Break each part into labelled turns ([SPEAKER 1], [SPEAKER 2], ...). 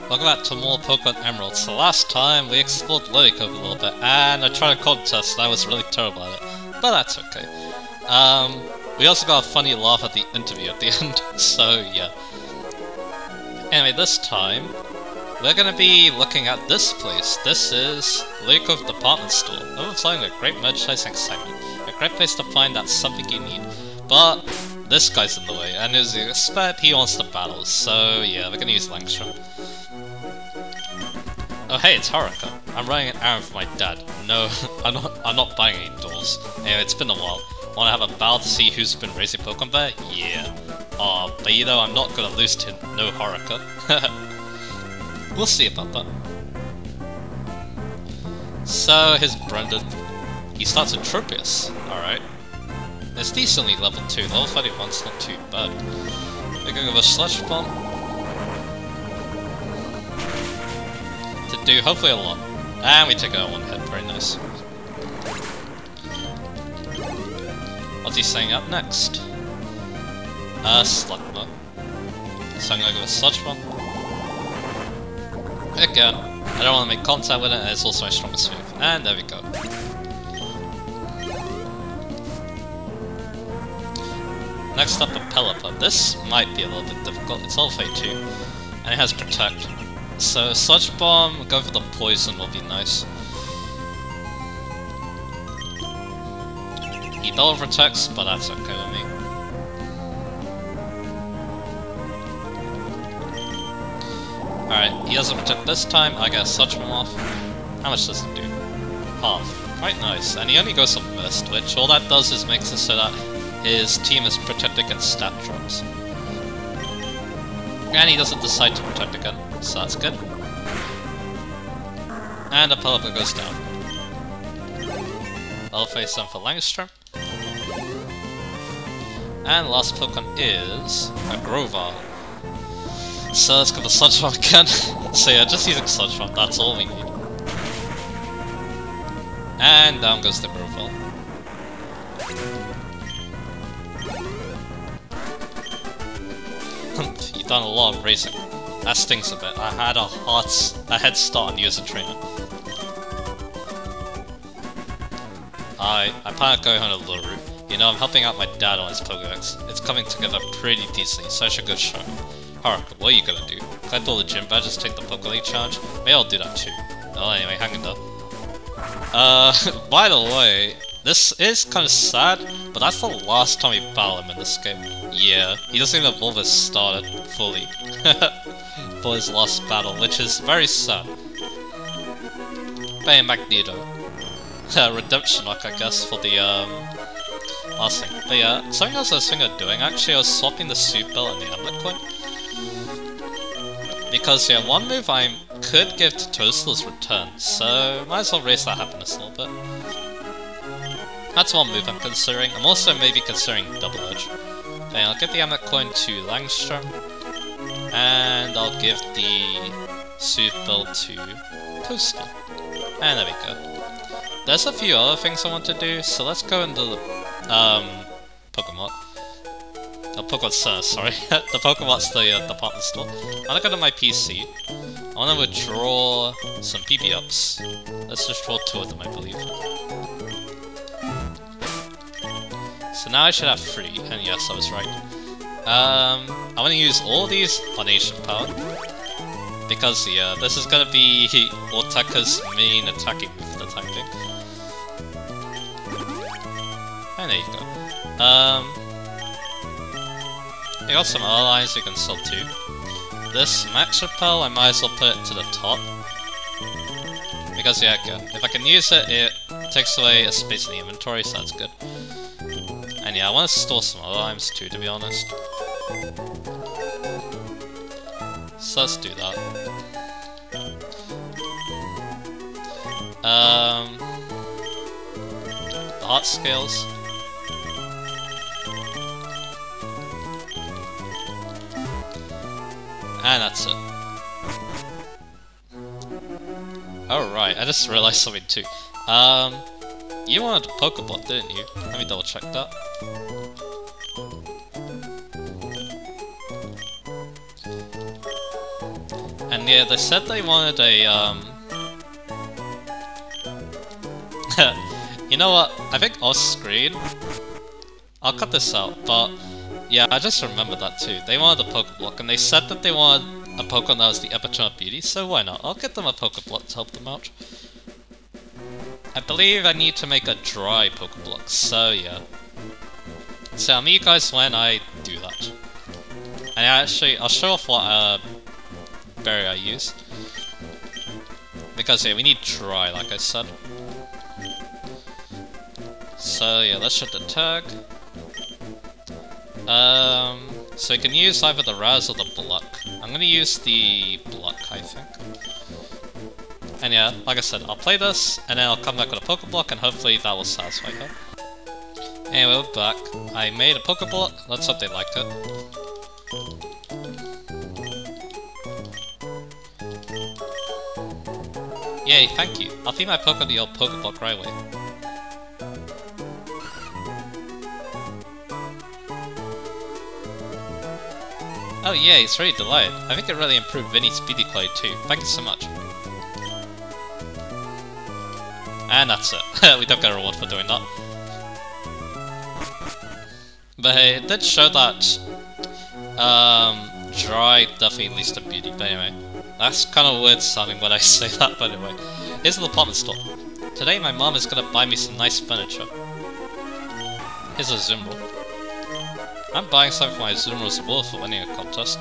[SPEAKER 1] welcome back to more Pokemon Emerald. So last time we explored Lily Cove a little bit, and I tried a contest and I was really terrible at it, but that's okay. We also got a funny laugh at the interview at the end, so yeah. Anyway, this time, we're gonna be looking at this place. This is Lily Cove Department Store, overflowing with great merchandising excitement. A great place to find that something you need. But this guy's in the way, and as you expect, he wants to battle, so yeah, we're gonna use Langstrom. Oh hey, it's Haruka. I'm running an errand for my dad. No, I'm not buying any dolls. Anyway, it's been a while. Wanna have a battle to see who's been raising Pokemon better? Yeah. Aw, but you know I'm not gonna lose to no Haruka. We'll see about that. So, here's Brendan. He starts with Tropius. Alright. It's decently level 2, level 31's not too bad. We're going with a Sludge Bomb. To do hopefully a lot. And we take out one hit, very nice. What's he saying up next? Slugma. So I'm gonna go with Sludge Bomb. Again, I don't want to make contact with it, and it's also my strongest move. And there we go. Next up, a Pelipper. This might be a little bit difficult. It's level 32, and it has Protect. So Sludge Bomb, go for the poison will be nice. He double protects, but that's okay with me. Alright, he doesn't protect this time, I get a Sludge Bomb off. How much does it do? Half. Quite nice, and he only goes for Burst, which all that does is makes it so that his team is protected against stat drops. And he doesn't decide to protect again, so that's good. And the Pelipper goes down. Level 37 for Langstrom. And the last Pokemon is a Grovar. So let's go for Sludge Bomb again. So yeah, just using Sludge Bomb, that's all we need. And down goes the Grovar. You've done a lot of racing. That stings a bit. I had a head start on you as a trainer. I plan on going on a little route. You know, I'm helping out my dad on his Pokedex. It's coming together pretty decently, so I should go show him. Haruka, what are you gonna do? Collect all the gym badges, take the Poke League challenge? Maybe I'll do that too. Well, anyway, hang in there. By the way, this is kind of sad, but that's the last time we battle him in this game. Yeah, he doesn't even evolve his starter fully for his last battle, which is very sad. Hey, Magneto. Redemption arc, I guess, for the last thing. But yeah, something else I was thinking of doing, actually, I was swapping the Soup Belt and the Amulet Coin. Because yeah, one move I could give to Toadstool is Return, so might as well raise that happiness a little bit. That's one move I'm considering. I'm also maybe considering Double Edge. Okay, I'll give the Amulet Coin to Langstrom, and I'll give the Soup Belt to Toadstool. And there we go. There's a few other things I want to do, so let's go into the Pokemon. Pokemon Center, sorry. The Pokemon's the department store. I'm gonna go to my PC. I wanna withdraw some PB-ups. Let's just draw 2 of them, I believe. So now I should have 3, and yes, I was right. I'm gonna use all these on Ancient Power. Because, yeah, this is gonna be Otaka's main attacking move for the time being. And there you go. I got some other lines you can sell too. This Max Repel, I might as well put it to the top. Because yeah, if I can use it, it takes away a space in the inventory, so that's good. And yeah, I want to store some other items too, to be honest. So let's do that. The Heart Scales. And that's it. Oh right, I just realized something too. You wanted a Pokeblock, didn't you? Let me double check that. And yeah, they said they wanted a, you know what, I think off screen, I'll cut this out, but yeah, I just remember that too. They wanted a Pokeblock, and they said that they wanted a Pokemon that was the epitome of beauty, so why not? I'll get them a Pokeblock to help them out. I believe I need to make a dry Pokeblock, so yeah. So I'll meet you guys when I do that. And actually, I'll show off what berry I use. Because yeah, we need dry, like I said. So yeah, let's shut the tag. So we can use either the Raz or the Block. I'm gonna use the Block, I think. And yeah, like I said, I'll play this, and then I'll come back with a Pokeblock, and hopefully that will satisfy her. Anyway, we're back. I made a Pokeblock, let's hope they liked it. Yay, thank you. I'll feed my Poke to your Pokeblock right away. Oh yeah, it's really delighted. I think it really improved Vinny's speedy quality too. Thank you so much. And that's it. We don't get a reward for doing that. But hey, it did show that dry definitely leads to beauty, but anyway. That's kind of weird sounding when I say that, but anyway. Here's the department store. Today my mom is gonna buy me some nice furniture. Here's a Zumrul. I'm buying something for my Zumrul's award for winning a contest.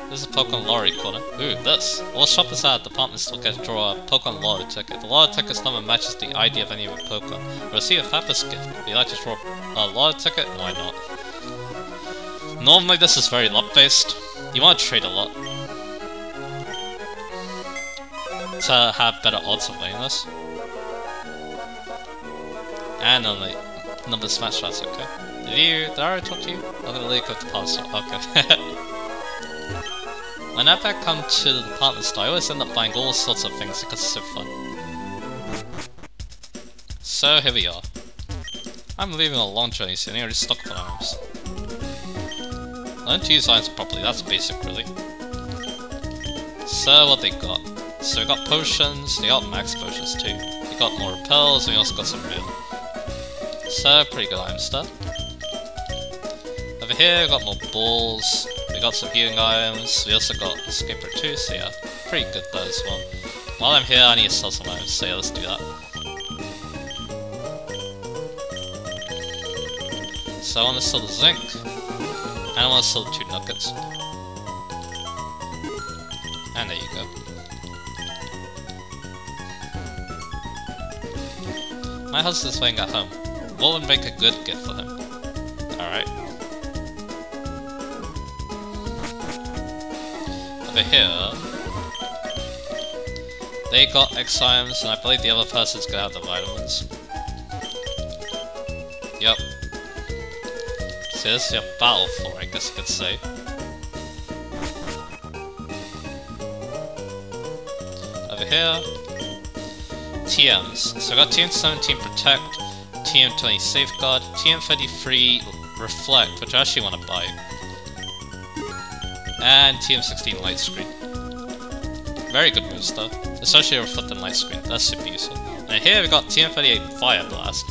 [SPEAKER 1] This is a Pokemon lottery corner. Ooh, this. All shoppers at the department store get to draw a Pokemon lottery ticket. The lottery ticket's number matches the ID of any of your Pokemon. You'll receive a fabulous gift. Would you like to draw a lottery ticket? Why not? Normally this is very luck-based. You want to trade a lot to have better odds of winning this. And only number smash shots, okay. Did I already talk to you? I'm gonna leave with the department store. Okay. Whenever I come to the department store, I always end up buying all sorts of things because it's so fun. So here we are. I'm leaving a long journey soon, I already stocked for items. Learn to use items properly, that's basic really. So what they got? So we got potions, they got max potions too. We got more repels, and we also got some real. So pretty good item stuff. Over here we got more balls, we got some healing items, we also got Skipper too, so yeah, pretty good though as well. While I'm here I need to sell some items, so yeah, let's do that. So I want to sell the zinc, and I want to sell the 2 nuggets. And there you go. My husband's waiting at home. What would make a good gift for him? Alright. Over here, they got X items, and I believe the other person's gonna have the vitamins. Yep. So this is your battle floor, I guess you could say. Over here, TMs. So I got TM17 Protect, TM20 Safeguard, TM33 Reflect, which I actually want to buy, and TM16 Light Screen. Very good moves though, especially Reflect and Light Screen, that's super useful. And here we got TM38 Fire Blast,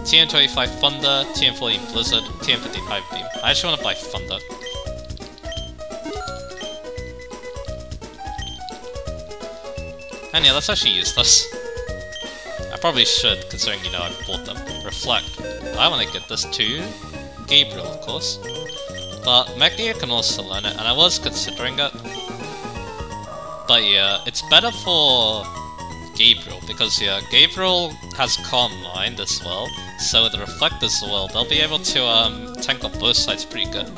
[SPEAKER 1] TM25 Thunder, TM14 Blizzard, TM15 Hive Beam. I actually want to buy Thunder. And yeah, let's actually use this. I probably should, considering, you know, I've bought them. Reflect. I want to get this too. Gabriel, of course. But Magnia can also learn it, and I was considering it. But yeah, it's better for Gabriel, because yeah, Gabriel has Calm Mind as well, so with the Reflect as well, they'll be able to tank on both sides pretty good.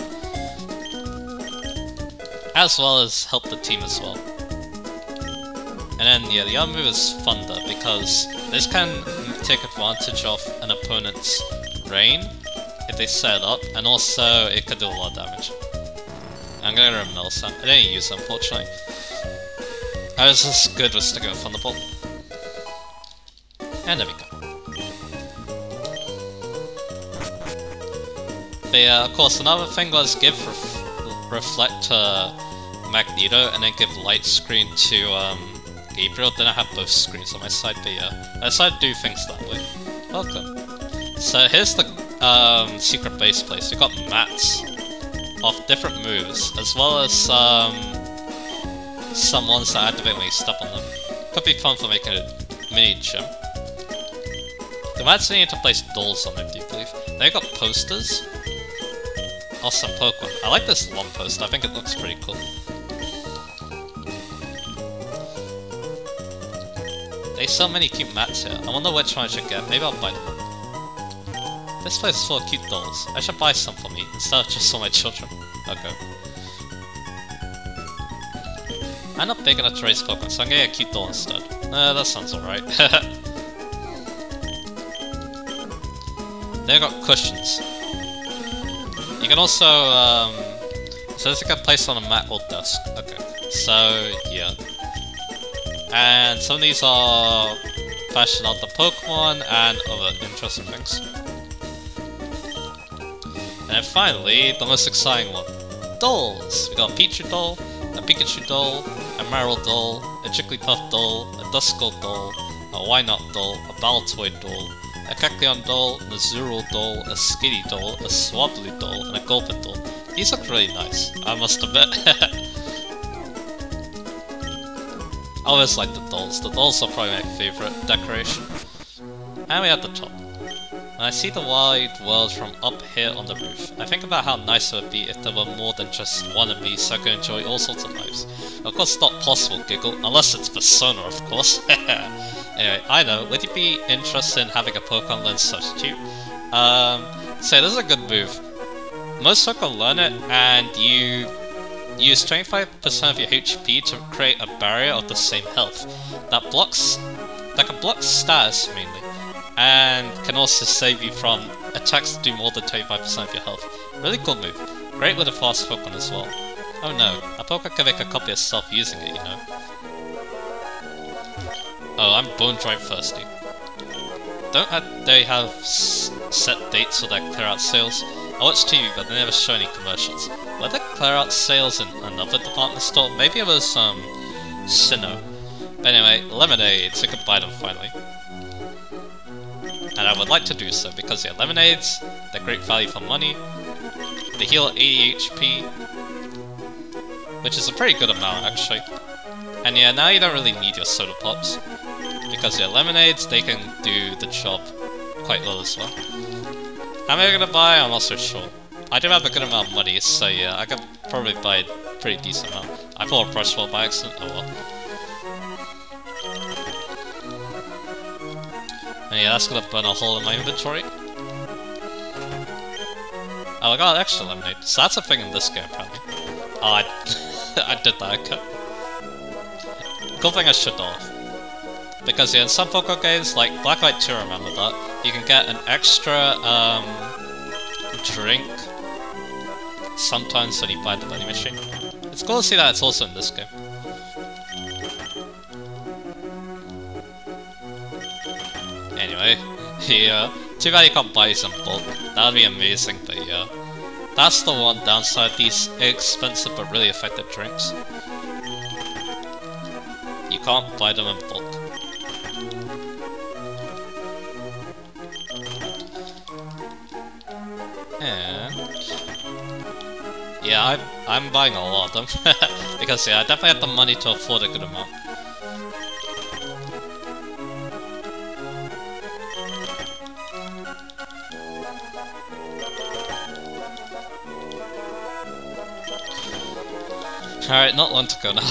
[SPEAKER 1] As well as help the team as well. And then yeah, the other move is Thunder, because this can take advantage of an opponent's rain if they set it up, and also it could do a lot of damage. I'm gonna remel some. I didn't use it, unfortunately. I was just good with sticking with Thunderbolt. And there we go. But yeah, of course, another thing was give Reflect to Magneto and then give light screen to Gabriel, then I have both screens on my side, but yeah. I decided to do things that way. Welcome. So here's the secret base place. We got mats of different moves, as well as some ones that activate when you step on them. Could be fun for making a mini gym. The mats need to place dolls on them, do you believe? They got posters of some Pokemon. I like this one poster, I think it looks pretty cool. There's so many cute mats here. I wonder which one I should get. Maybe I'll buy them. This place is full of cute dolls. I should buy some for me, instead of just for my children. Okay. I'm not big enough to raise Pokemon, so I'm gonna get a cute doll instead. That sounds alright. They got cushions. You can also, so this can place on a mat or desk. Okay, so, yeah. And some of these are fashioned after Pokemon and other interesting things. And then finally, the most exciting one. Dolls! We got a Pichu doll, a Pikachu doll, a Marill doll, a Jigglypuff doll, a Duskull doll, a Wynaut doll, a Baltoy doll, a Kecleon doll, a Zuru doll, a Skitty doll, a Swablu doll, and a Gulpin doll. These look really nice, I must admit. I always like the dolls. The dolls are probably my favourite decoration. And we have the top. When I see the wide world from up here on the roof, I think about how nice it would be if there were more than just one of me so I could enjoy all sorts of lives. Of course it's not possible, Giggle, unless it's Persona, of course. Anyway, I know, would you be interested in having a Pokemon learn substitute? So this is a good move. Most Pokemon learn it, and you use 25% of your HP to create a barrier of the same health. That can block status mainly, and can also save you from attacks that do more than 25% of your health. Really cool move. Great with a fast Pokemon as well. Oh no, a Pokemon can make a copy of itself using it, you know. Oh, I'm bone dry thirsty. Don't they have set dates for their clear out sales? I watch TV, but they never show any commercials. Were there clear out sales in another department store? Maybe it was Sinnoh. But anyway, lemonades, I could buy them finally. And I would like to do so, because they're lemonades, they're great value for money, they heal 80 HP, which is a pretty good amount actually. And yeah, now you don't really need your soda pops, because they're lemonades, they can do the job quite well as well. How many am I gonna buy? I'm not so sure. I do have a good amount of money, so yeah, I could probably buy a pretty decent amount. I bought a brush wall by accident, oh well. And yeah, that's gonna burn a hole in my inventory. Oh, I got an extra lemonade, so that's a thing in this game apparently. Oh, I did that, okay. Cool thing I shut off. Because yeah, in some Pokemon games, like Black Light 2, remember that, you can get an extra drink sometimes when you buy the vending machine. It's cool to see that it's also in this game. Anyway, yeah, too bad you can't buy some bulk. That would be amazing, but yeah. That's the one downside, these expensive but really effective drinks. You can't buy them in bulk. And yeah, I'm buying a lot of them because yeah, I definitely have the money to afford a good amount. Alright, not long to go now.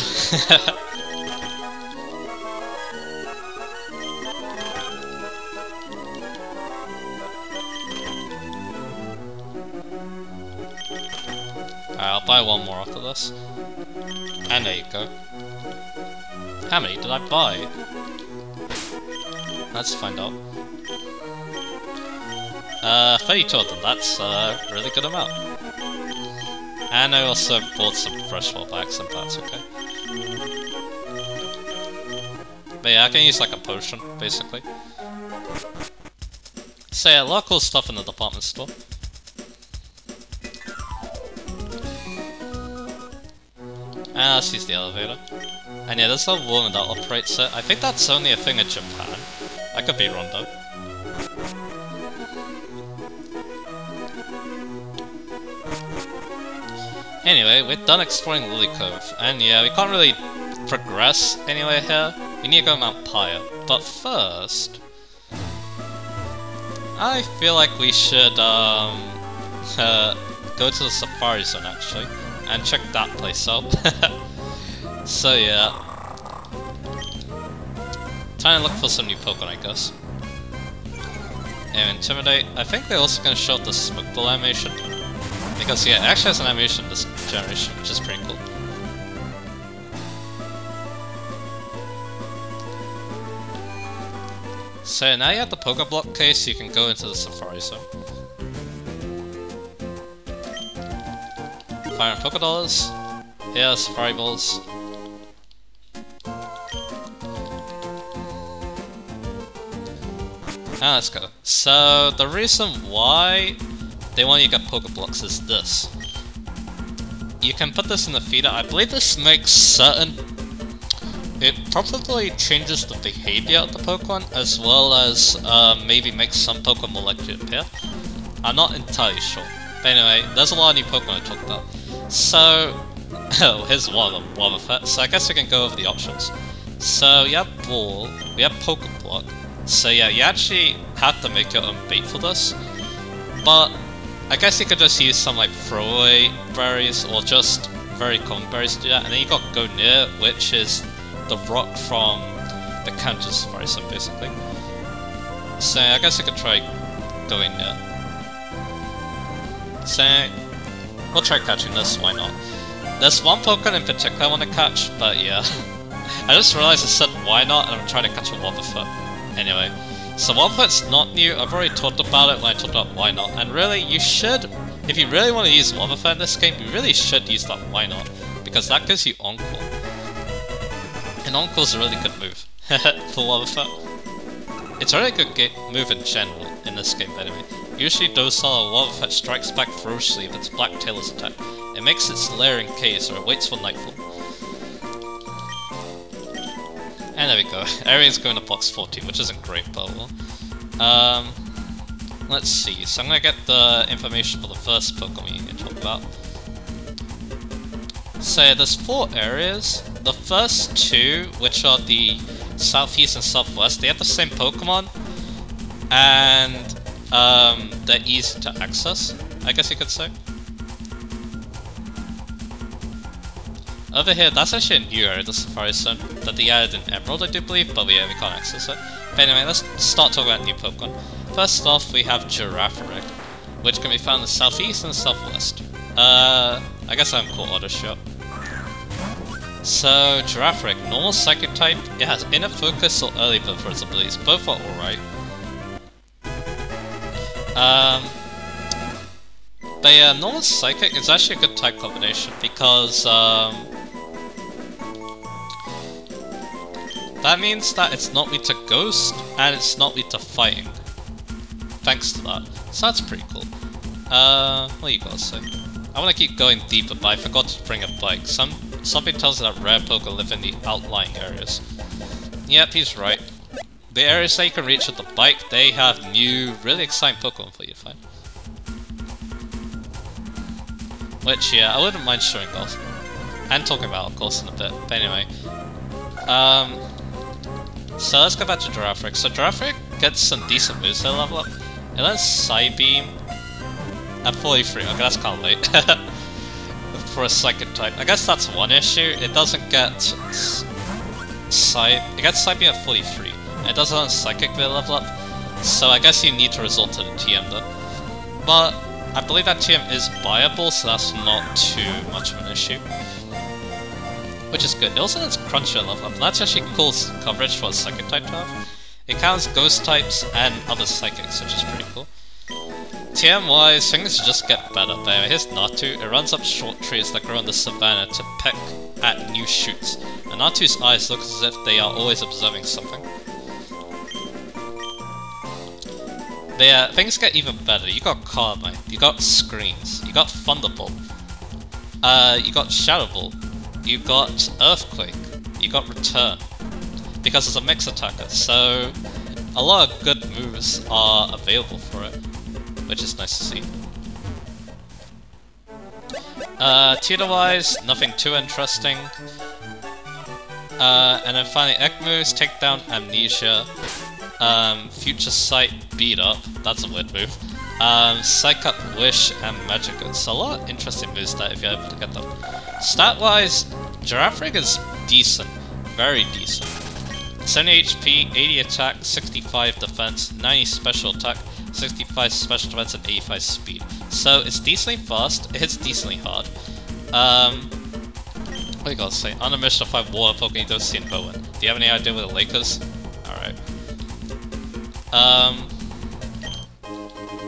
[SPEAKER 1] I'll buy one more after this. And there you go. How many did I buy? Let's find out. 32 of them, that's a really good amount. And I also bought some freshwater bags and that's okay. But yeah, I can use like a potion, basically. So yeah, a lot of cool stuff in the department store. And And let's use the elevator. And yeah, there's a woman that operates it. I think that's only a thing in Japan. I could be wrong though. Anyway, we're done exploring Lily Cove, and yeah, we can't really progress anywhere here. We need to go Mount Pyre. But first, I feel like we should go to the Safari Zone actually, and check that place out. So yeah, trying to look for some new Pokemon, I guess. And Intimidate. I think they're also going to show up the Smoke Ball animation. Because yeah, it actually has an animation this generation, which is pretty cool. So now you have the Pokeblock case, you can go into the Safari Zone. Fire $100. Here are Safari Balls. Now let's go. So the reason why they want you to get Pokeblocks is this. You can put this in the feeder. I believe this makes certain... It probably changes the behavior of the Pokemon, as well as maybe makes some Pokemon more likely to appear. I'm not entirely sure. But anyway, there's a lot of new Pokemon to talk about. So, oh, here's one of them, Wobbuffet. So I guess we can go over the options. So you have Ball, we have Pokeblock. So yeah, you actually have to make your own bait for this. But I guess you could just use some like throwaway berries or just very common berries to do that. And then you got Go Near, which is the rock from the Kanto Safari Zone basically. So I guess you could try going near. So we'll try catching this, why not? There's one Pokemon in particular I want to catch, but yeah. I just realized I said why not and I'm trying to catch a Wobbuffet. Anyway, so Wobbuffet's not new, I've already talked about it when I talked about why not. And really, you should, if you really want to use Wobbuffet in this game, you really should use that why not. Because that gives you Encore. And Encore's a really good move for Wobbuffet. It's a really good move in general in this game anyway. Usually docile Wobbuffet strikes back ferociously if its black tail is attacked. It makes its lair in case or it waits for nightfall. And there we go. Arian's going to box 14, which isn't great, but well. Let's see. So I'm gonna get the information for the first Pokemon we need to talk about. So there's 4 areas. The first 2, which are the southeast and southwest, they have the same Pokemon, and they're easy to access, I guess you could say. Over here, that's actually a new area, the Safari Zone, that they added in Emerald, I do believe, but yeah, we can't access it. But anyway, let's start talking about new Pokemon. First off, we have Giraffe, which can be found in the southeast and southwest. I guess I'm called Auto Shot. So, Giraffe, normal Psychic type, it has Inner Focus or Early Bird for its abilities, both are alright. But yeah, normal Psychic is actually a good type combination because that means that it's not weak to Ghost and it's not weak to Fighting. Thanks to that. So that's pretty cool. What do you gotta say? I want to keep going deeper, but I forgot to bring a bike. Something tells me that rare Pokemon live in the outlying areas. Yep, he's right. The areas that you can reach with the bike, they have new, really exciting Pokemon for you to find. Which, yeah, I wouldn't mind showing off. And talking about, of course, in a bit. But anyway. So let's go back to Giraffe. So Giraffe gets some decent moves to level up. It learns Psybeam at 43. Okay, that's kind of late. For a Psychic type. I guess that's one issue. It doesn't get it gets Psybeam at 43. And it doesn't learn Psychic via level up. So I guess you need to resort to the TM though. But I believe that TM is buyable, so that's not too much of an issue. Which is good. It also has Cruncher level up, and that's actually cool coverage for a Psychic type to have. It counts Ghost types and other Psychics, which is pretty cool. TM wise, things just get better. But anyway, here's Natu. It runs up short trees that grow in the savannah to peck at new shoots. And Natu's eyes look as if they are always observing something. But yeah, things get even better. You got Carbine, you got Screens, you got Thunderbolt, you got Shadow Ball, you got Earthquake, you got Return, because it's a mix attacker, so a lot of good moves are available for it, which is nice to see. Tutor-wise, nothing too interesting. And then finally, egg moves, Takedown, Amnesia, Future Sight, Beat Up, that's a weird move, Psych Up, Wish, and Magic Goods. So a lot of interesting moves that if you're able to get them. Stat-wise, Giraffe is decent, very decent. 70 HP, 80 attack, 65 defense, 90 special attack, 65 special defense, and 85 speed. So it's decently fast, it hits decently hard. What do you gotta say? On a mission to find water Pokemon you don't see in Bowen. Do you have any idea where the lake is? Alright.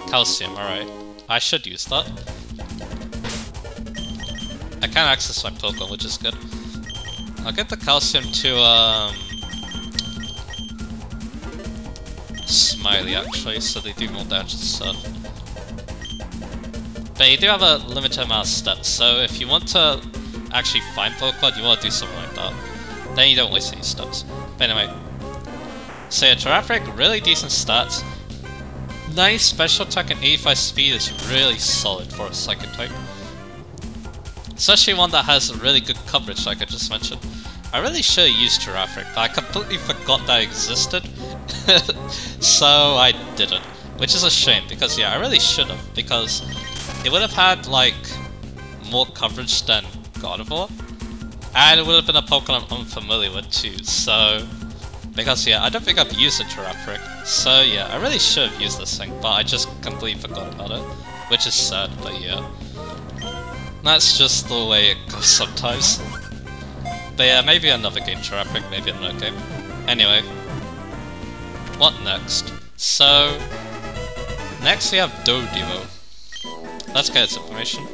[SPEAKER 1] Calcium, alright. I should use that. I can't access my Pokemon, which is good. I'll get the calcium to, Smiley, actually, so they do more damage and stuff. But you do have a limited amount of steps, so if you want to actually find Pokemon, you want to do something like that. Then you don't waste any steps. But anyway. So yeah, Giraffe, really decent stats. 90 special attack and 85 speed is really solid for a Psychic type. Especially one that has really good coverage, like I just mentioned. I really should have used Giraffe, but I completely forgot that existed. So I didn't. Which is a shame, because yeah, I really should have, because it would have had, like, more coverage than Gardevoir. And it would have been a Pokemon I'm unfamiliar with too, so... Because yeah, I don't think I've used a Giraffe, so yeah, I really should have used this thing, but I just completely forgot about it. Which is sad, but yeah. That's just the way it goes sometimes. But yeah, maybe another game Giraffe, maybe another game. Anyway. What next? So... Next we have Dodrio. Let's get its information.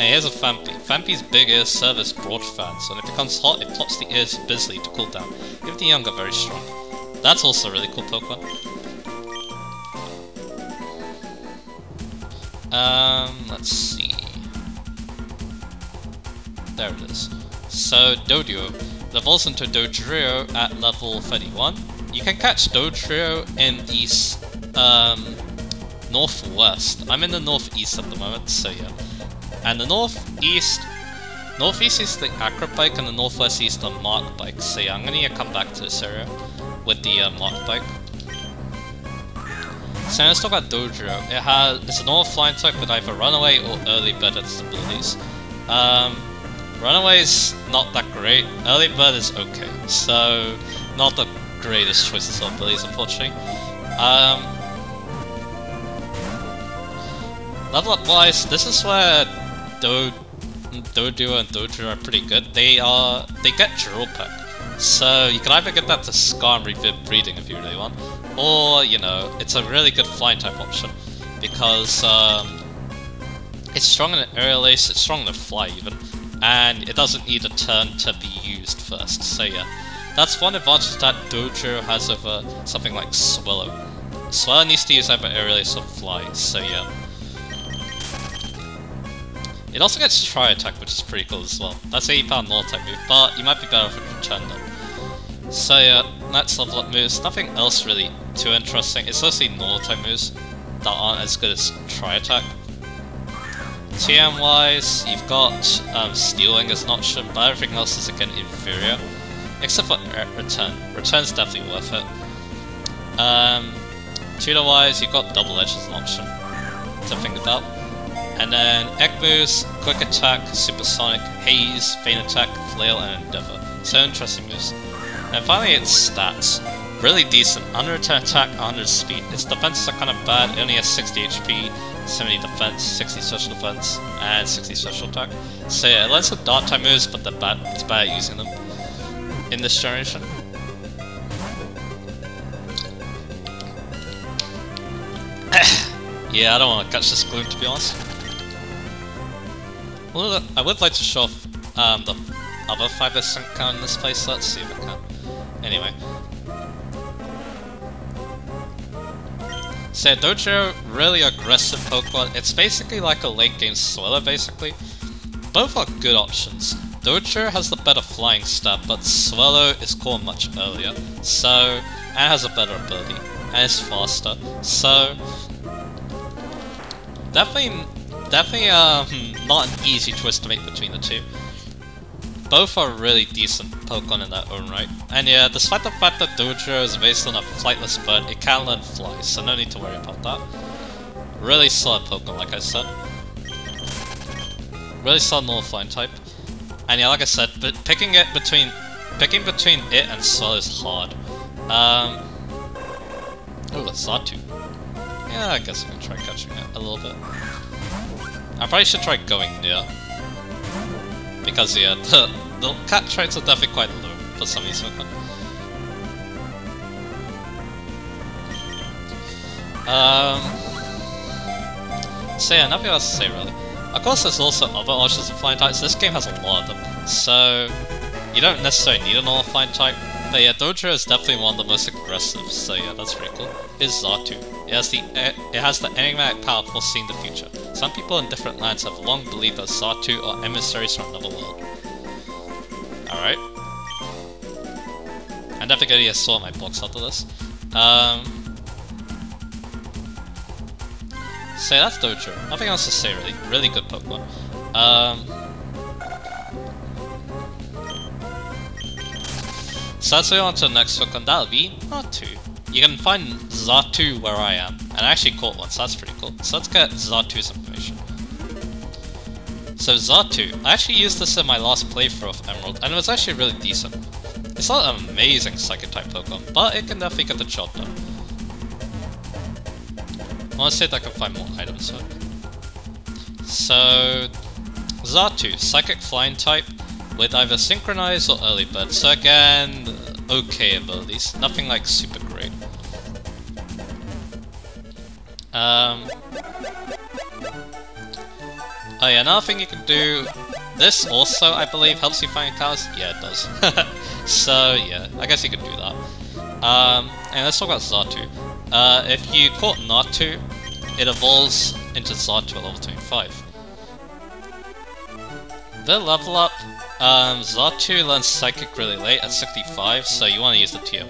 [SPEAKER 1] And here's a Phanpy. Phanpy's big ears serve as broad fans. When it becomes hot, it plops the ears busily to cool down. If the young are very strong. That's also a really cool Pokemon. Let's see. There it is. So, Dodrio evolves into Dodrio at level 31. You can catch Dodrio in the northwest. I'm in the northeast at the moment, so yeah. And the northeast is the Acrobike and the northwest is the Mark Bike. So yeah, I'm gonna need to come back to this area with the Mark Bike. So let's talk about Dodrio. It's a normal flying type with either Runaway or Early Bird as its abilities. Runaway is not that great. Early Bird is okay. So not the greatest choices of abilities, unfortunately. Level up wise, this is where Dojo and Dojo are pretty good. They get Drill Peck. So you can either get that to Scar and Reviv Breeding if you really want, or, you know, it's a really good flying type option because it's strong in the aerial ace, it's strong in the fly even, and it doesn't need a turn to be used first. So yeah, that's one advantage that Dojo has over something like Swallow. Swallow needs to use either aerial ace or fly, so yeah. It also gets Tri Attack, which is pretty cool as well. That's 80 pound North type move, but you might be better off with Return then. So yeah, that's level up moves. Nothing else really too interesting. It's mostly normal type moves that aren't as good as Tri Attack. TM wise, you've got Stealing as an option, but everything else is again inferior. Except for Return. Return's definitely worth it. Cheetah wise, you've got Double Edge as an option to think about. And then Egg moves, Quick Attack, Supersonic, Haze, Feint Attack, Flail, and Endeavor. So interesting moves. And finally its stats. Really decent. 100 attack, 100 speed. Its defenses are kind of bad. It only has 60 HP, 70 defense, 60 special defense, and 60 special attack. So yeah, it lets with Dark type moves, but they're bad. It's bad at using them in this generation. Yeah, I don't want to catch this gloom, to be honest. Well, I would like to show off the other 5% count in this place. Let's see if I can. Anyway. So Dojo, really aggressive Pokemon. It's basically like a late game Swallow, basically. Both are good options. Dojo has the better flying stat, but Swallow is caught much earlier, so, and has a better ability, and is faster, so definitely not an easy choice to make between the two. Both are really decent Pokemon in their own right. And yeah, despite the fact that Dojo is based on a flightless bird, it can learn Fly, so no need to worry about that. Really solid Pokemon, like I said. Really solid normal flying type. And yeah, like I said, but picking between it and Swell is hard. Oh, Zatu. Yeah, I guess I can try catching it a little bit. I probably should try going near. Because yeah, the cat traits are definitely quite low for some of these Pokemon. So yeah, nothing else to say really. Of course there's also other options of flying types, this game has a lot of them, so you don't necessarily need a normal flying type. But yeah, Dojo is definitely one of the most aggressive, so yeah, that's pretty cool. It's Zatu. It has the enigmatic power of foreseeing the future. Some people in different lands have long believed that Zatu are emissaries from another world. Alright. I'm definitely gonna get sort my box after this. So that's Dojo. Nothing else to say really. Really good Pokemon. So let's go on to the next Pokemon. That'll be Zatu. You can find Zatu where I am, and I actually caught one, so that's pretty cool. So let's get Zatu's information. So Zatu, I actually used this in my last playthrough of Emerald, and it was actually really decent. It's not an amazing Psychic type Pokemon, but it can definitely get the job done. I want to see if I can find more items for it. So Zatu, Psychic Flying type, with either Synchronize or Early Bird. So again, okay abilities, nothing like super great. Oh yeah, another thing you can do, this also I believe helps you find cows. Yeah, it does. So yeah, I guess you could do that. And let's talk about Zatu. If you caught Natu, it evolves into Zatu at level 25. The level up, Zatu learns Psychic really late at 65, so you want to use the TM.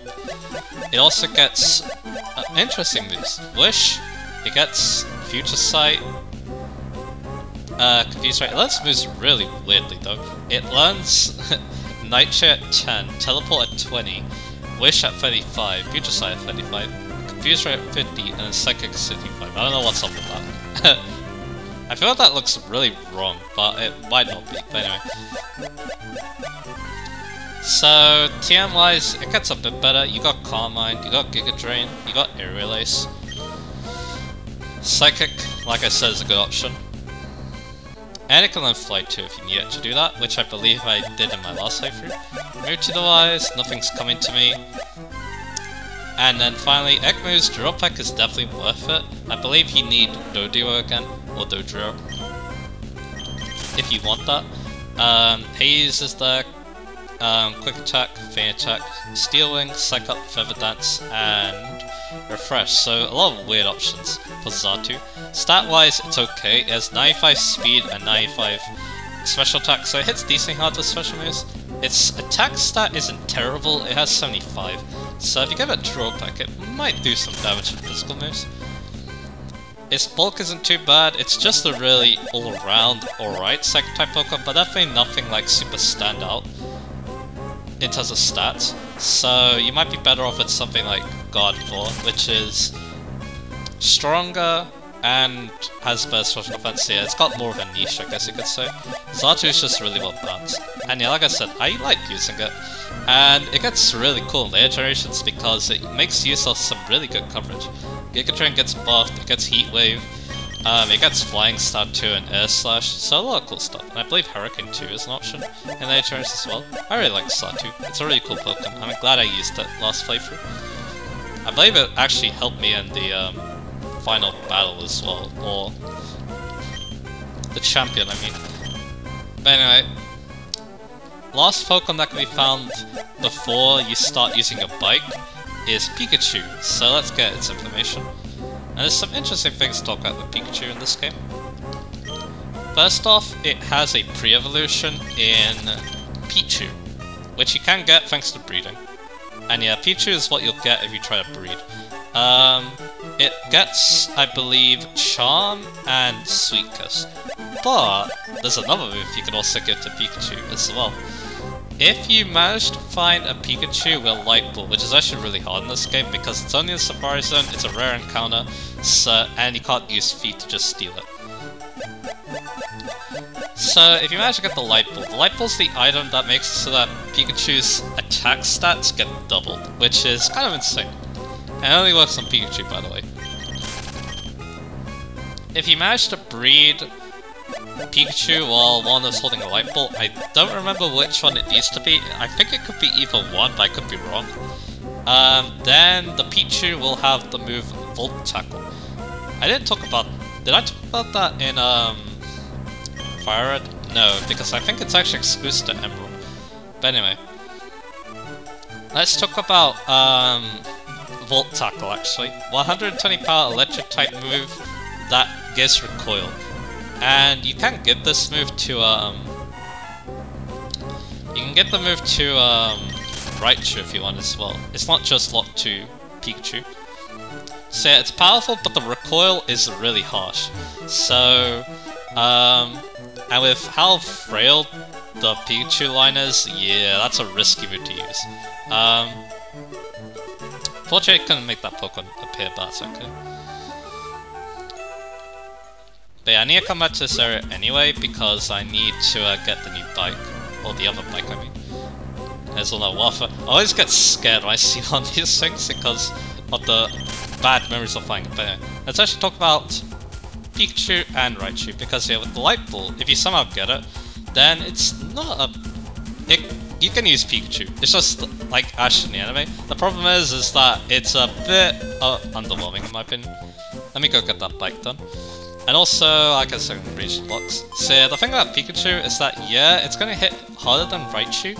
[SPEAKER 1] It also gets interesting moves. Wish, it gets Future Sight, Confuse Ray. It learns moves really weirdly though. It learns Nightshade at 10, Teleport at 20, Wish at 35, Future Sight at 35, Confuse Ray at 50, and then Psychic at 65. I don't know what's up with that. I feel like that looks really wrong, but it might not be. But anyway. So, TM-wise, it gets a bit better. You got Calm Mind, you got Giga Drain, you got Aerial Ace. Psychic, like I said, is a good option. And it can learn Fly too if you need it to do that, which I believe I did in my last playthrough. Mewtwo-wise, nothing's coming to me. And then finally, Ekmu's Drill Peck is definitely worth it. I believe you need Dodrio again, or Dodrio, if you want that. Haze is there, Quick Attack, Feint Attack, Steel Wing, Psych Up, Feather Dance, and Refresh. So a lot of weird options for Zatu. Stat-wise, it's okay. It has 95 speed and 95 special attack, so it hits decently hard with special moves. Its attack stat isn't terrible, it has 75. So if you give it Drill Peck, it might do some damage with physical moves. Its bulk isn't too bad, it's just a really all-around alright Psychic type Pokemon, but definitely nothing like super standout in terms of stats. So you might be better off with something like Godfor, which is stronger and has better special defense. Yeah, it's got more of a niche, I guess you could say. Zatu is just really well balanced. And yeah, like I said, I like using it. And it gets really cool in later generations because it makes use of some really good coverage. Giga Drain gets buffed, it gets Heat Wave, it gets Flying Stab 2 and Air Slash, so a lot of cool stuff. And I believe Hurricane 2 is an option in later generations as well. I really like Zatu, it's a really cool Pokemon, I'm glad I used it last playthrough. I believe it actually helped me in the final battle as well, or the champion I mean. But anyway, last Pokemon that can be found before you start using a bike is Pikachu, so let's get its information. And there's some interesting things to talk about with Pikachu in this game. First off, it has a pre-evolution in Pichu, which you can get thanks to breeding. And yeah, Pichu is what you'll get if you try to breed. It gets, I believe, Charm and Sweet Kiss. But there's another move you can also give to Pikachu as well. If you manage to find a Pikachu with Light Ball, which is actually really hard in this game because it's only in Safari Zone, it's a rare encounter, so, and you can't use Feet to just steal it. So if you manage to get the Light Ball's the item that makes it so that Pikachu's attack stats get doubled, which is kind of insane. And it only works on Pikachu, by the way. If you manage to breed Pikachu while one is holding a Light Ball, I don't remember which one it used to be. I think it could be either one, but I could be wrong. Then the Pichu will have the move Volt Tackle. I didn't talk about... Did I talk about that in Fire Red? No, because I think it's actually exclusive to Emerald. But anyway. Let's talk about Volt Tackle actually. 120 power electric type move that gives recoil. And you can get this move to you can get the move to Raichu if you want as well. It's not just locked to Pikachu. So yeah, it's powerful, but the recoil is really harsh. So and with how frail the Pikachu line is, yeah, that's a risky move to use. Fortunately, I couldn't make that Pokemon appear, but that's okay. But yeah, I need to come back to this area anyway, because I need to get the new bike. Or the other bike, I mean. There's all that waffle. I always get scared when I see one of these things because of the bad memories of flying. But anyway, let's actually talk about Pikachu and Raichu, because yeah, with the Light Ball, if you somehow get it, then it's not a... you can use Pikachu. It's just like Ash in the anime. The problem is that it's a bit underwhelming in my opinion. Let me go get that bike done. And also, I guess I can reach blocks. So yeah, the thing about Pikachu is that, yeah, it's gonna hit harder than Raichu,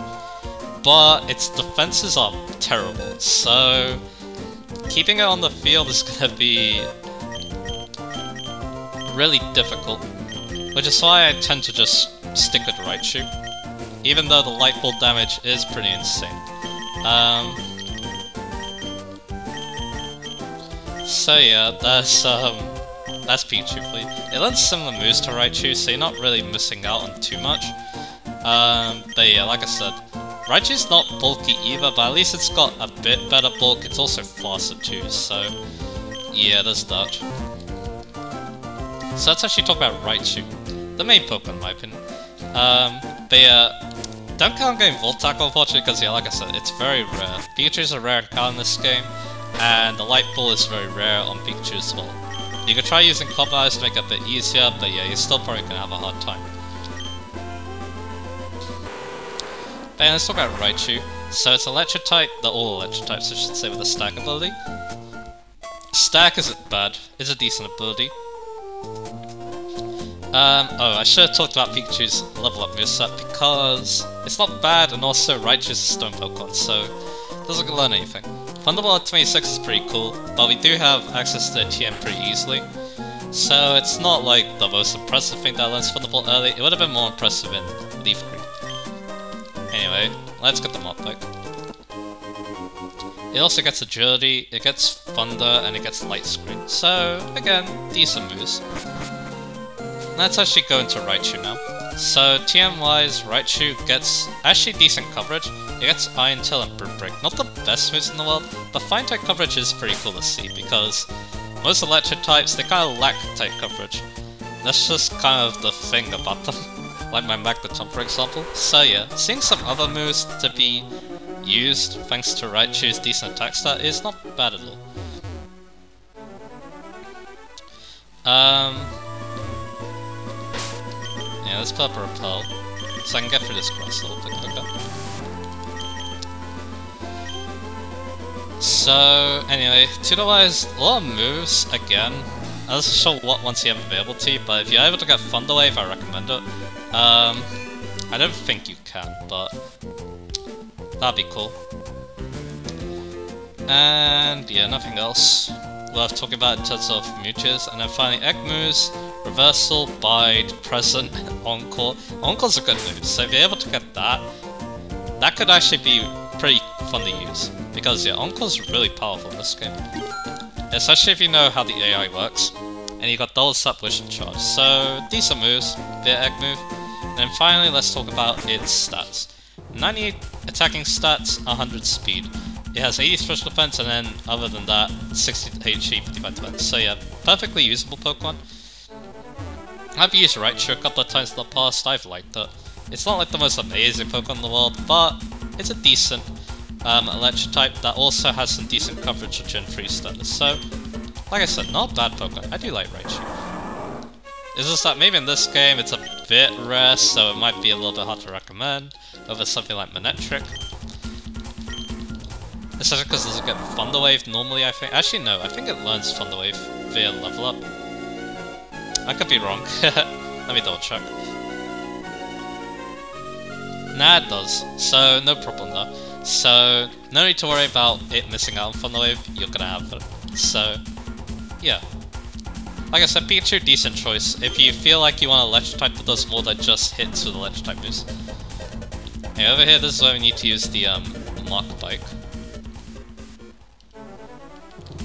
[SPEAKER 1] but its defenses are terrible, so keeping it on the field is gonna be really difficult, which is why I tend to just stick with Raichu, even though the Light Ball damage is pretty insane. So yeah, that's Pikachu for you. It learns similar moves to Raichu, so you're not really missing out on too much. But yeah, like I said, Raichu's not bulky either, but at least it's got a bit better bulk. It's also faster too, so yeah, there's that. So let's actually talk about Raichu, the main Pokemon in my opinion. But yeah, don't count getting Volt Tackle unfortunately, because yeah, like I said, it's very rare. Pikachu's a rare encounter in this game, and the Light Ball is very rare on Pikachu as well. You could try using Cloud Eyes to make it a bit easier, but yeah, you're still probably gonna have a hard time. But yeah, let's talk about Raichu. So it's Electric type, they're all Electric types, I should say, with a Stack ability. Stack isn't bad, it's a decent ability. Oh, I should have talked about Pikachu's level up moveset because it's not bad, and also Raichu's a stone Pokemon, so it doesn't learn anything. Thunderbolt at 26 is pretty cool, but we do have access to TM pretty easily, so it's not like the most impressive thing that learns Thunderbolt early. It would have been more impressive in Leaf Green. Anyway, let's get the mod bike. It also gets Agility, it gets Thunder, and it gets Light Screen, so again, decent moves. Let's actually go into Raichu now. So TM wise, Raichu gets actually decent coverage. It gets Iron Tail and Brute Break. Not the best moves in the world, but Fine type coverage is pretty cool to see because most electric types, they kind of lack type coverage. That's just kind of the thing about them, like my Magneton for example. So yeah, seeing some other moves to be used thanks to Raichu's decent attack stat is not bad at all. Yeah, let's put up a repel, so I can get through this grass a little bit quicker. So, anyway, tutor-wise, a lot of moves, again. I'm not sure what ones you have available to you, but if you're able to get Thunder Wave, I recommend it. I don't think you can, but that'd be cool. And yeah, nothing else worth talking about in terms of Mewtwo's. And then finally, Egg moves. Reversal, Bide, Present, Encore. Encore's a good move, so if you're able to get that, that could actually be pretty fun to use. Because yeah, Encore's really powerful in this game. Especially if you know how the AI works. And you got double Slap, Wish, and Charge. So, decent moves, bit egg move. And then finally, let's talk about its stats. 98 attacking stats, 100 speed. It has 80 special defense, and then other than that, 60 HP, 55 defense. So yeah, perfectly usable Pokemon. I've used Raichu a couple of times in the past, I've liked it. It's not like the most amazing Pokemon in the world, but it's a decent electric type that also has some decent coverage for Gen 3 status. So, like I said, not a bad Pokemon. I do like Raichu. It's just that maybe in this game it's a bit rare, so it might be a little bit hard to recommend over something like Manectric. Especially because it doesn't get Thunder Wave normally, I think. Actually, no, I think it learns Thunder Wave via level up. I could be wrong. Let me double check. Nah, it does. So, no problem though. So, no need to worry about it missing out on Thunder Wave. You're gonna have it. So, yeah. Like I said, Pikachu, decent choice. If you feel like you want a Electric type that does more than just hits with Electric type moves. Okay, over here, this is where we need to use the Mark Bike.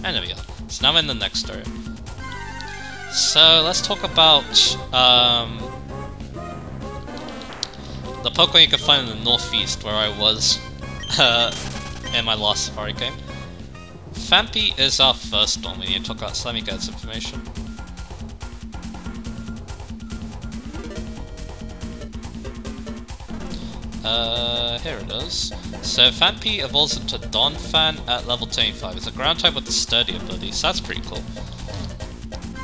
[SPEAKER 1] And there we go. So now I'm in the next area. So let's talk about the Pokemon you can find in the northeast where I was in my last Safari game. Phanpy is our first one we need to talk about, so let me get its information. Here it is. So Phanpy evolves into Donphan at level 25. It's a ground type with the Sturdy ability, so that's pretty cool.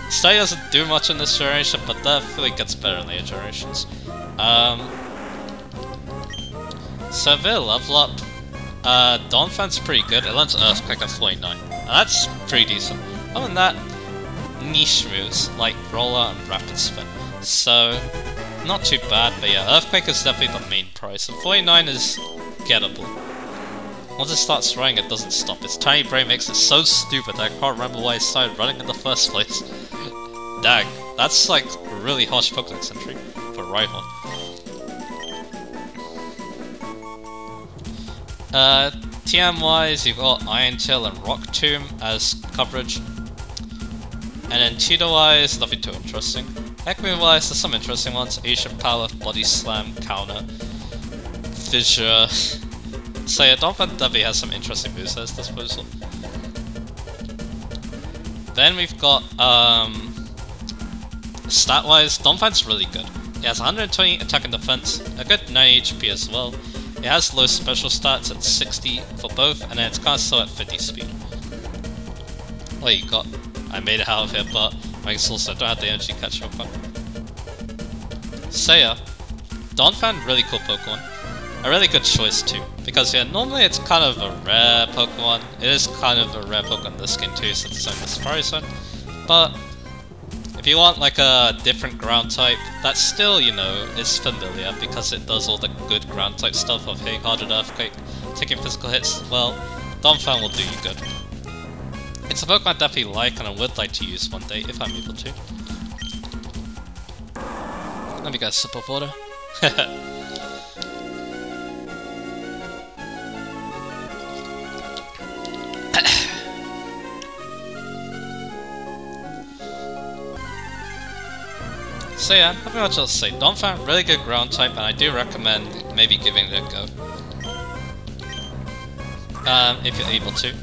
[SPEAKER 1] Sturdy doesn't do much in this generation, but definitely gets better in later generations. So via level up, Donphan's pretty good. It learns Earthquake at 49. That's pretty decent. Other than that, niche moves like Roller and Rapid Spin. So, not too bad, but yeah, Earthquake is definitely the main price, and 49 is gettable. Once it starts running, it doesn't stop. Its tiny brain makes it so stupid that I can't remember why it started running in the first place. Dang, that's like really harsh Pokédex entry for Rhyhorn. TM-wise, you've got Iron Tail and Rock Tomb as coverage. And then Cheetah-wise, nothing too interesting. Equine-wise, there's some interesting ones. Asian Power, Body Slam, Counter, Fissure. So yeah, Donphan definitely has some interesting moves at his disposal. Then we've got, stat-wise, Donphan's really good. It has 120 attack and defense, a good 90 HP as well. It has low special stats at 60 for both, and then it's kind of slow at 50 speed. What you got? I made it out of here, but I also don't have the energy to catch up on. So yeah, Donphan, really cool Pokemon. A really good choice too, because yeah, normally it's kind of a rare Pokemon. It is kind of a rare Pokemon in this game too, since it's in the Safari Zone. But if you want like a different ground type, that still, you know, is familiar because it does all the good ground type stuff of hitting hard and Earthquake, taking physical hits, well, Donphan will do you good. It's a Pokemon I definitely like and I would like to use one day if I'm able to. Let me get a sip of water. So yeah, nothing much else to say. Donphan, really good ground type, and I do recommend maybe giving it a go. If you're able to.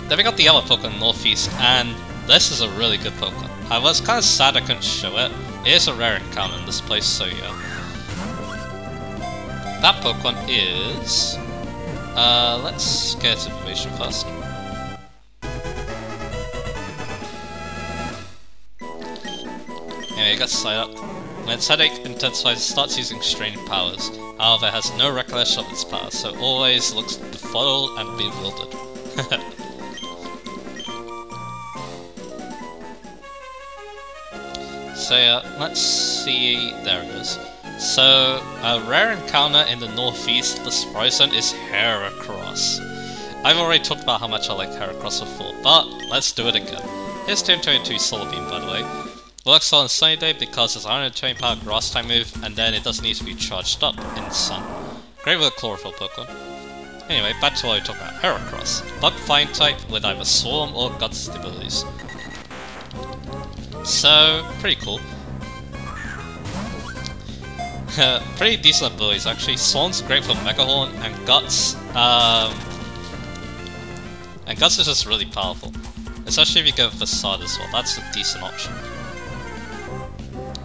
[SPEAKER 1] Then we got the other Pokemon in the Northeast, and this is a really good Pokemon. I was kind of sad I couldn't show it. It is a rare encounter in this place, so yeah. That Pokemon is... let's get its information first. Anyway, it got Slide Up. When its headache intensifies, it starts using strange powers. However, it has no recollection of its powers, so it always looks befuddled and bewildered. So yeah, let's see, there it is. So, a rare encounter in the northeast of the Safari Zone is Heracross. I've already talked about how much I like Heracross before, but let's do it again. Here's 222 Solar Beam, by the way. Works on Sunny Day because it's 120 power grass type move, and then it doesn't need to be charged up in Sun. Great with a Chlorophyll Pokemon. Anyway, back to what we were talking about. Heracross. Bug Flying type with either Swarm or Guts abilities. So, pretty cool. Pretty decent abilities actually. Swarm's great for Mega Horn, and Guts. And Guts is just really powerful. Especially if you go Facade as well. That's a decent option.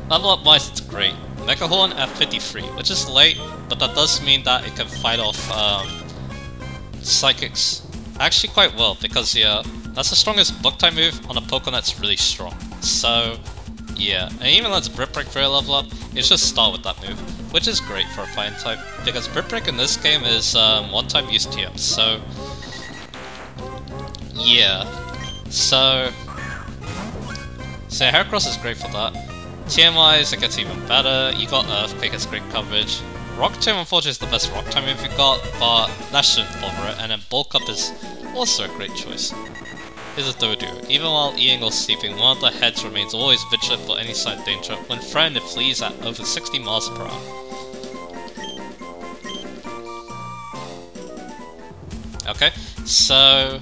[SPEAKER 1] Level up wise, it's great. Mega Horn at 53, which is late, but that does mean that it can fight off Psychics actually quite well, because yeah, that's the strongest Bug type move on a Pokemon that's really strong. So yeah, and even though it's Brick Break for a level up, it's just start with that move, which is great for a fighting type, because Brick Break in this game is one time use TM, so yeah. So Heracross is great for that. TM wise, it gets even better. You got Earthquake, it's great coverage. Rock Tomb unfortunately is the best Rock Tomb move you got, but that shouldn't bother it. And then Bulk Up is also a great choice. Here's a Dodrio. Even while eating or sleeping, one of the heads remains always vigilant for any side danger. When threatened, it flees at over 60 miles per hour. Okay, so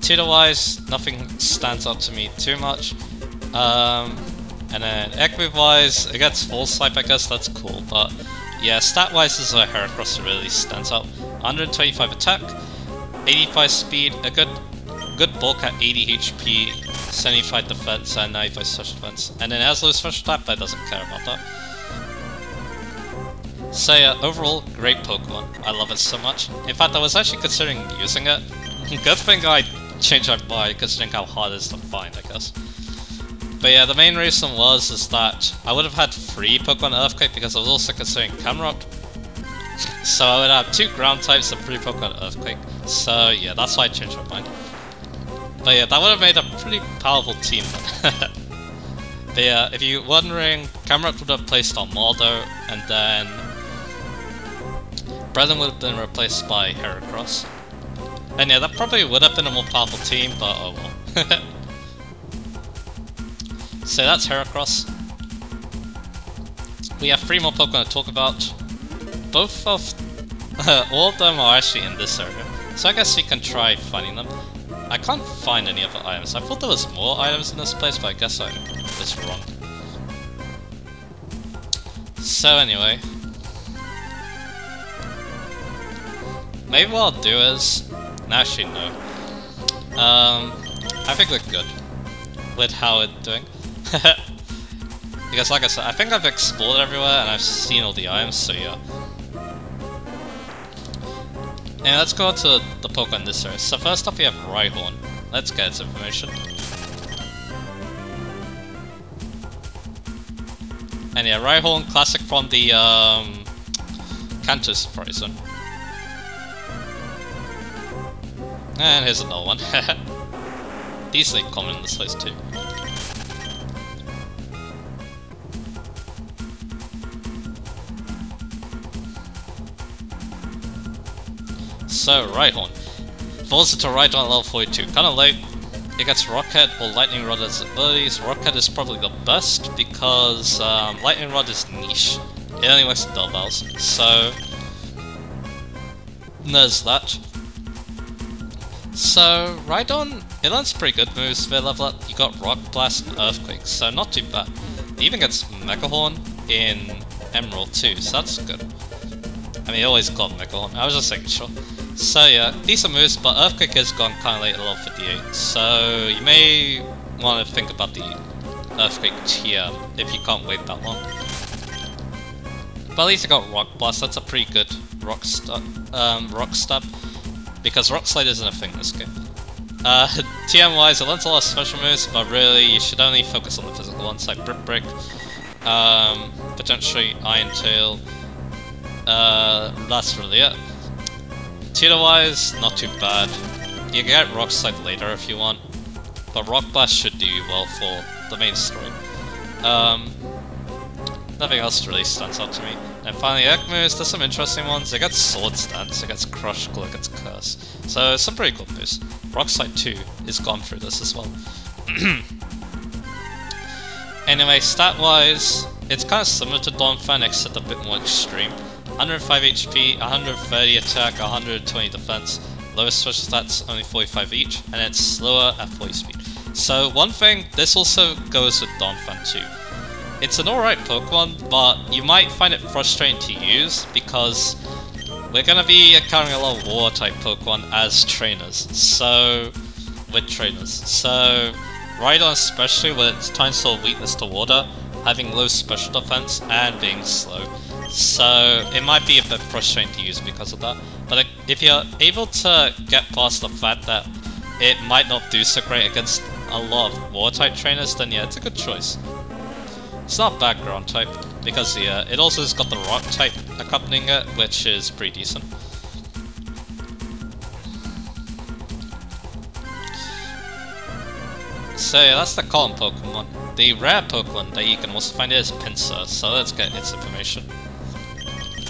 [SPEAKER 1] Cheetah-wise, nothing stands out to me too much. And then egg move-wise, it gets full swipe, I guess, that's cool. But yeah, stat-wise, this is where Heracross really stands out. 125 attack, 85 speed, a good bulk at 80 HP, 75 defense, and 95 special defense. And then it has low special attack, but it doesn't care about that. So yeah, overall, great Pokemon. I love it so much. In fact, I was actually considering using it. Good thing I changed my mind, considering how hard it is to find, I guess. But yeah, the main reason is that I would have had 3 Pokemon Earthquake because I was also considering Camerupt. So I would have 2 ground types and 3 Pokemon Earthquake. So yeah, that's why I changed my mind. But yeah, that would have made a pretty powerful team. But yeah, if you're wondering, Camerupt would have placed on Maldo, and then Breton would have been replaced by Heracross. And yeah, that probably would have been a more powerful team, but oh well. So that's Heracross. We have 3 more Pokemon to talk about. Both of... all of them are actually in this area, so I guess we can try finding them. I can't find any other items. I thought there was more items in this place, but I guess I was wrong. So anyway... maybe what I'll do is... actually, no. I think we're good with how it's doing. Because like I said, I think I've explored everywhere and I've seen all the items, so yeah. And let's go on to the Pokemon in this area. So first off we have Rhyhorn. Let's get its information. And yeah, Rhyhorn, classic from the Kanto Safari Zone. And here's another one. Decently common in this place too. So, Rhyhorn. Falls into Rhyhorn at level 42. Kinda late. It gets Rocket or Lightning Rod as abilities. Rocket is probably the best because Lightning Rod is niche. It only works with Delvals. So, there's that. So, Rhyhorn, it learns pretty good moves for level up. You got Rock Blast and Earthquake, so not too bad. It even gets Mega Horn in Emerald too, so that's good. I mean, it always got Mega Horn, I was just making sure. So yeah, decent moves, but Earthquake has gone kinda late at level 58, so you may want to think about the Earthquake TM if you can't wait that long. But at least I got Rock Blast, that's a pretty good rock step, because Rock Slide isn't a thing in this game. TM wise, it learns a lot of special moves, but really you should only focus on the physical ones like Brick Break, potentially Iron Tail, that's really it. Cheetah wise, not too bad. You can get Rock Slide later if you want, but Rock Blast should do you well for the main story. Nothing else really stands out to me. And finally, egg moves, there's some interesting ones. It gets Sword Stance, it gets Crush, Glow, it gets Curse. So, some pretty cool moves. Rock Slide 2 is gone through this as well. Anyway, stat-wise, it's kind of similar to Donphan except a bit more extreme. 105 HP, 130 attack, 120 defense, lowest special stats only 45 each, and it's slower at 40 speed. So one thing, this also goes with Donphan too. It's an alright Pokemon, but you might find it frustrating to use because we're gonna be encountering a lot of Water type Pokemon as trainers. So Rhydon especially with its tiny sort of weakness to water, having low special defense and being slow. So it might be a bit frustrating to use because of that. But if you're able to get past the fact that it might not do so great against a lot of Water type trainers, then yeah, it's a good choice. It's not bad ground type, because yeah, it also has got the rock type accompanying it, which is pretty decent. So yeah, that's the common Pokemon. The rare Pokemon that you can also find is Pincer, so let's get its information.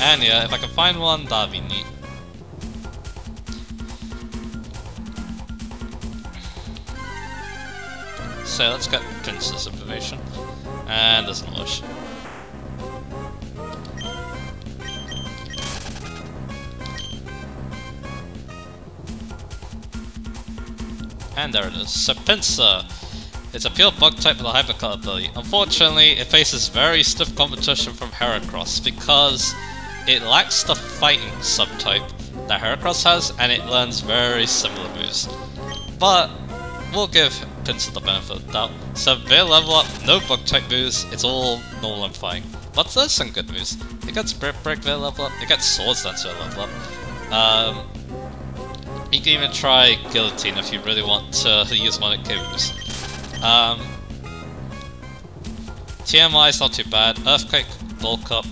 [SPEAKER 1] And yeah, if I can find one, that'd be neat. So let's get Pincer's information. And there's an Lush. And there it is. So Pincer is a pure bug type with a hypercut ability. Unfortunately, it faces very stiff competition from Heracross because it lacks the fighting subtype that Heracross has, and it learns very similar moves. But we'll give Pincer the benefit of the doubt. So Veil level up, no bug type moves, it's all normal and fighting. But there's some good moves. It gets Brick Break Veil level up, it gets Swords Dance Veil level up. You can even try Guillotine if you really want to use one of K moves. TMI is not too bad. Earthquake, Bulk Up,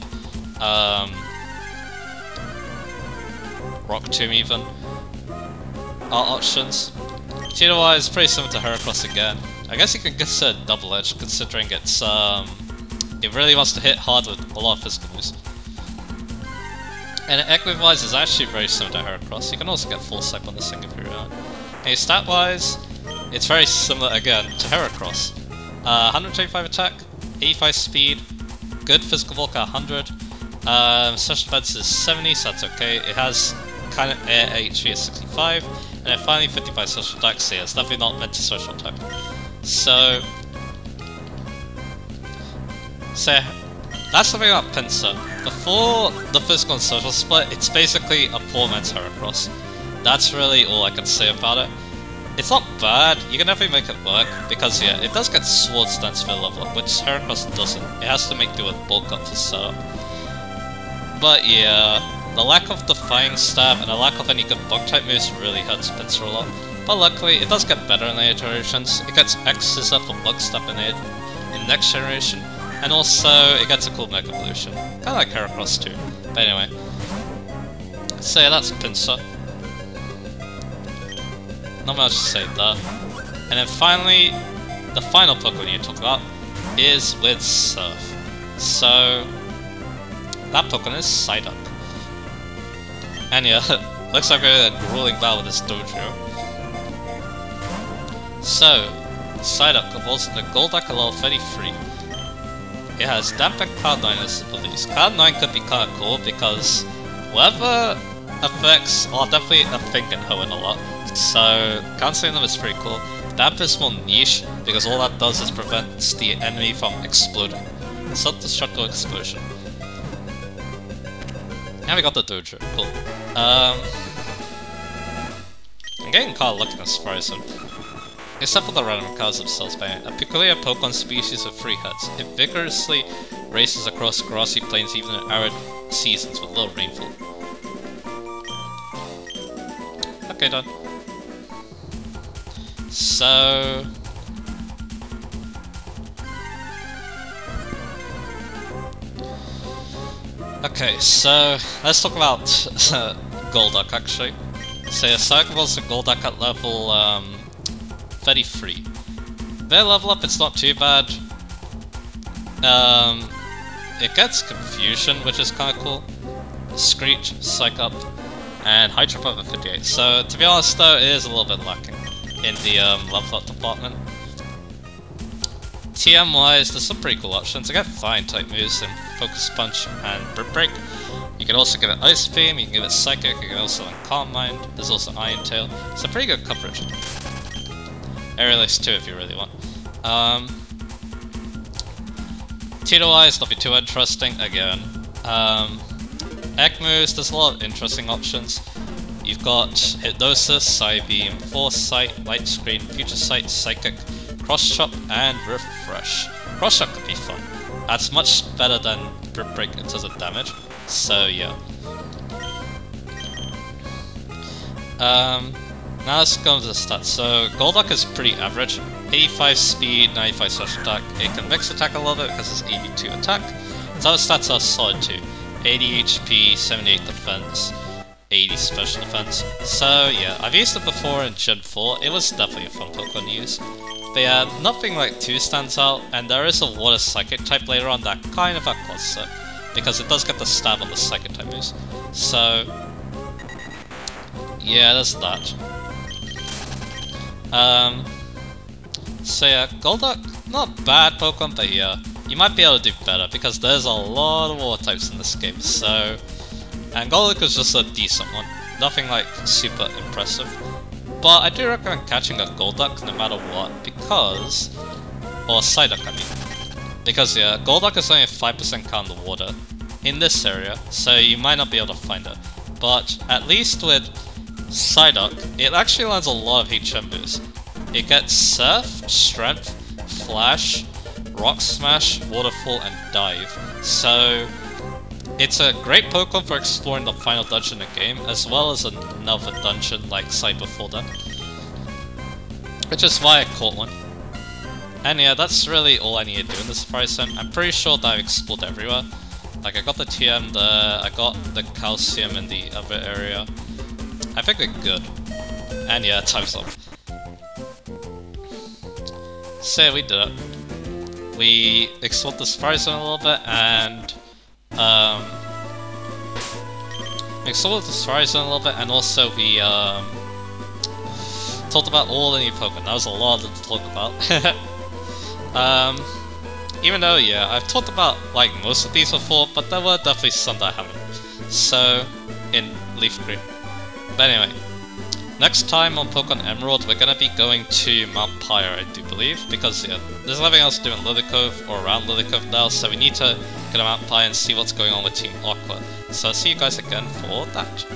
[SPEAKER 1] Rock Tomb even are options. Cheetah wise, pretty similar to Heracross again. I guess you can consider Double Edge considering it's it really wants to hit hard with a lot of physical moves. And Equip wise is actually very similar to Heracross. You can also get Full Swipe on this thing if you're around. And stat wise, it's very similar again to Heracross. 125 attack, 85 speed, good physical bulk at 100. Special defense is 70, so that's okay. It has kind of air HP at 65, and then finally 55 social attack, so yeah, it's definitely not meant to social type. So that's something about Pincer. Before the physical and social split, it's basically a poor man's Heracross. That's really all I can say about it. It's not bad, you can definitely make it work, because yeah, it does get Swords Dance for level up, which Heracross doesn't. It has to make do with bulk up for setup. But yeah, the lack of the Flying Stab and the lack of any good bug type moves really hurts Pincer a lot. But luckily, it does get better in the iterations. It gets X Scissor for Bug Step in next generation, and also it gets a cool Mega Evolution. Kinda like Heracross too. But anyway. So yeah, that's Pincer. Not much to say there. And then finally, the final Pokemon you need to talk about is with Surf. So that Pokemon is Psyduck. And yeah, looks like we're in a grueling battle with this Dodrio. So, Psyduck evolves into Golduck at level 33. It has Dampen Cloud 9 as abilities. Cloud 9 could be kinda cool because weather effects are definitely a thing in Hoenn a lot. So, cancelling them is pretty cool. Damp is more niche because all that does is prevents the enemy from exploding. Self-destructive explosion. And we got the Dojo, cool. I'm getting kinda lucky as far as except for the random cards themselves, by a peculiar Pokemon species with 3 heads. It vigorously races across grassy plains even in arid seasons with low rainfall. Okay, done. So okay, so let's talk about Golduck actually. So yeah, Psyduck evolves to Golduck at level 33. Their level up, it's not too bad. It gets Confusion, which is kinda cool. Screech, Psych Up, and Hydro Pump at 58. So to be honest though, it is a little bit lacking. in the level up department. TM wise, there's some pretty cool options. I got fine type moves in Focus Punch and Brick Break. You can also give it Ice Beam, you can give it Psychic, you can also Calm Mind, there's also Iron Tail. It's a pretty good coverage. Aerial Ace too if you really want. Cheetah wise, nothing too interesting again. Egg moves, there's a lot of interesting options. You've got Hypnosis, Psybeam, Foresight, Light Screen, Future Sight, Psychic, Cross Chop, and Refresh. Cross Chop could be fun. That's much better than Brick Break in terms of damage. So yeah. Now let's go into the stats. So Golduck is pretty average. 85 speed, 95 special attack. It can mix attack a little bit because it's 82 attack. Its other stats are solid too. 80 HP, 78 defense, 80 special defense. So yeah, I've used it before in Gen 4. It was definitely a fun Pokemon to use. But yeah, nothing like too stands out, and there is a Water Psychic type later on that kind of outclasses it, because it does get the stab on the Psychic type moves. So yeah, there's that. So yeah, Golduck, not bad Pokemon, but yeah, you might be able to do better because there's a lot of water types in this game. So, and Golduck is just a decent one, nothing like super impressive. But I do recommend catching a Golduck no matter what, because, or Psyduck I mean, because yeah, Golduck is only a 5% count of water in this area, so you might not be able to find it. But at least with Psyduck, it actually lands a lot of HM moves. It gets Surf, Strength, Flash, Rock Smash, Waterfall, and Dive. So it's a great Pokemon for exploring the final dungeon in the game, as well as another dungeon like Cyber Folder. Which is why I caught one. And yeah, that's really all I need to do in this Safari Zone. I'm pretty sure that I've explored everywhere. Like I got the TM there, I got the Calcium in the other area. I think we're good. And yeah, time's up. So yeah, we did it. We explored the Safari Zone a little bit, and we explored the Safari Zone a little bit, and also we talked about all the new Pokemon. That was a lot to talk about. Even though, yeah, I've talked about like most of these before, but there were definitely some that I haven't. So, in Leaf Green. But anyway, next time on Pokemon Emerald, we're gonna be going to Mount Pyre, I do believe, because yeah, there's nothing else to do in Lily Cove or around Lily Cove now, so we need to go to Mount Pyre and see what's going on with Team Aqua. So I'll see you guys again for that.